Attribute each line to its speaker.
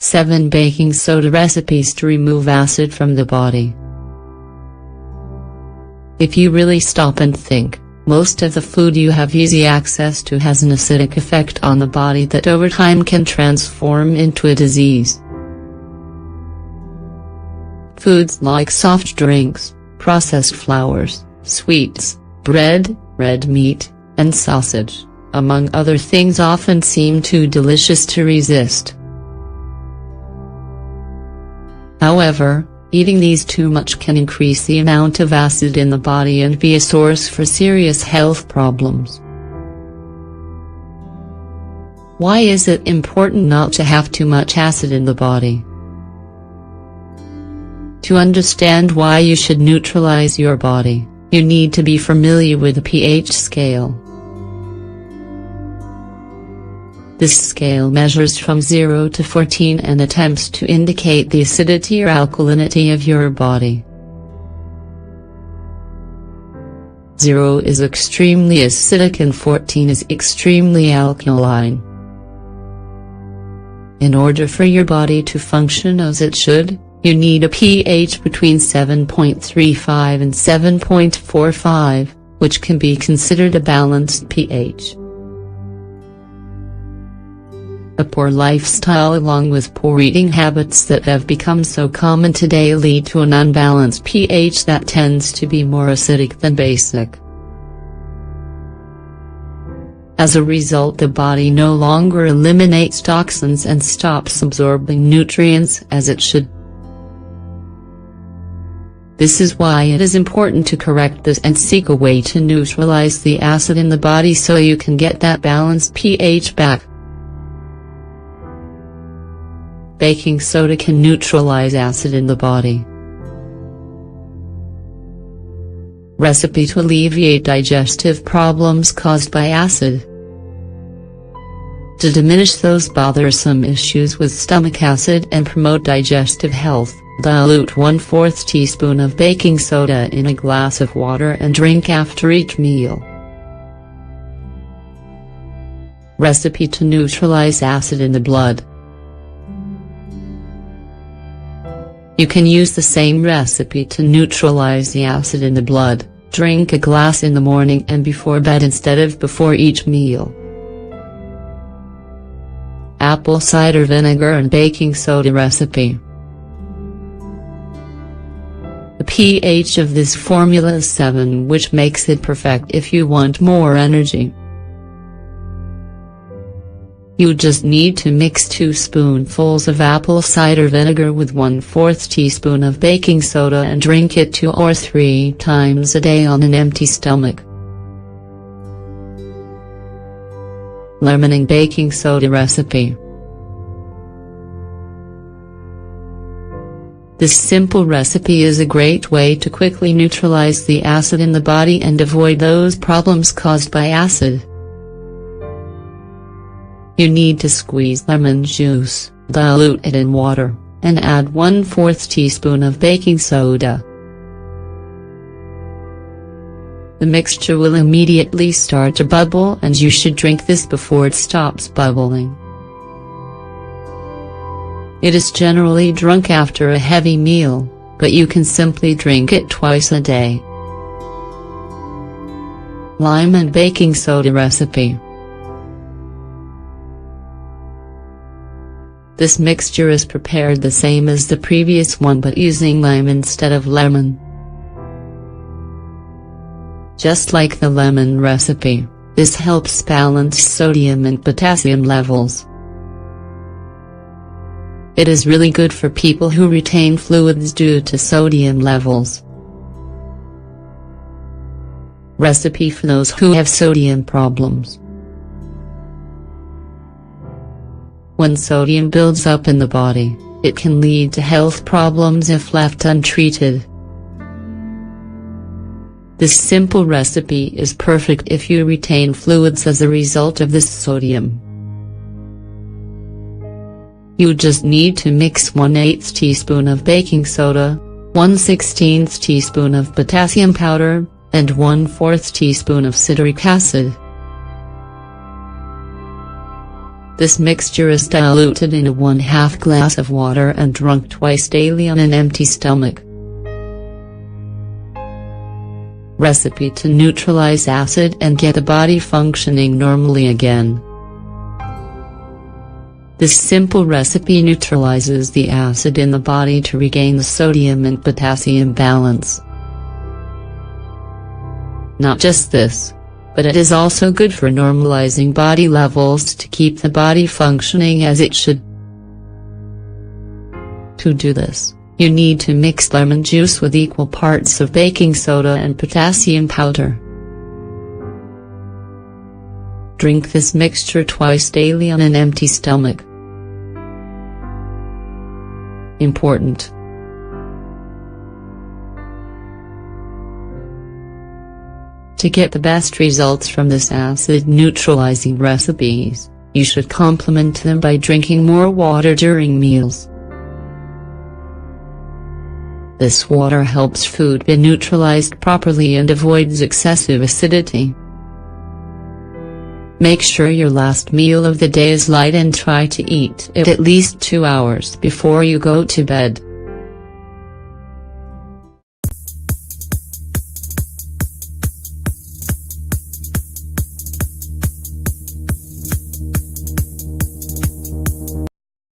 Speaker 1: 7 Baking soda recipes to remove acid from the body. If you really stop and think, most of the food you have easy access to has an acidic effect on the body that over time can transform into a disease. Foods like soft drinks, processed flours, sweets, bread, red meat, and sausage, among other things, often seem too delicious to resist. However, eating these too much can increase the amount of acid in the body and be a source for serious health problems. Why is it important not to have too much acid in the body? To understand why you should neutralize your body, you need to be familiar with the pH scale. This scale measures from 0 to 14 and attempts to indicate the acidity or alkalinity of your body. 0 is extremely acidic and 14 is extremely alkaline. In order for your body to function as it should, you need a pH between 7.35 and 7.45, which can be considered a balanced pH. A poor lifestyle along with poor eating habits that have become so common today lead to an unbalanced pH that tends to be more acidic than basic. As a result, the body no longer eliminates toxins and stops absorbing nutrients as it should. This is why it is important to correct this and seek a way to neutralize the acid in the body so you can get that balanced pH back. Baking soda can neutralize acid in the body. Recipe to alleviate digestive problems caused by acid. To diminish those bothersome issues with stomach acid and promote digestive health, dilute 1/4 teaspoon of baking soda in a glass of water and drink after each meal. Recipe to neutralize acid in the blood. You can use the same recipe to neutralize the acid in the blood. Drink a glass in the morning and before bed instead of before each meal. Apple cider vinegar and baking soda recipe. The pH of this formula is 7, which makes it perfect if you want more energy. You just need to mix 2 spoonfuls of apple cider vinegar with 1/4 teaspoon of baking soda and drink it 2 or 3 times a day on an empty stomach. Lemon and baking soda recipe. This simple recipe is a great way to quickly neutralize the acid in the body and avoid those problems caused by acid. You need to squeeze lemon juice, dilute it in water, and add 1/4 teaspoon of baking soda. The mixture will immediately start to bubble and you should drink this before it stops bubbling. It is generally drunk after a heavy meal, but you can simply drink it twice a day. Lime and baking soda recipe. This mixture is prepared the same as the previous one but using lime instead of lemon. Just like the lemon recipe, this helps balance sodium and potassium levels. It is really good for people who retain fluids due to sodium levels. Recipe for those who have sodium problems. When sodium builds up in the body, it can lead to health problems if left untreated. This simple recipe is perfect if you retain fluids as a result of this sodium. You just need to mix 1/8 teaspoon of baking soda, 1/16 teaspoon of potassium powder, and 1/4 teaspoon of citric acid. This mixture is diluted in a 1/2 glass of water and drunk twice daily on an empty stomach. Recipe to neutralize acid and get the body functioning normally again. This simple recipe neutralizes the acid in the body to regain the sodium and potassium balance. Not just this, but it is also good for normalizing body levels to keep the body functioning as it should. To do this, you need to mix lemon juice with equal parts of baking soda and potassium powder. Drink this mixture twice daily on an empty stomach. Important. To get the best results from this acid-neutralizing recipes, you should complement them by drinking more water during meals. This water helps food be neutralized properly and avoids excessive acidity. Make sure your last meal of the day is light and try to eat it at least 2 hours before you go to bed.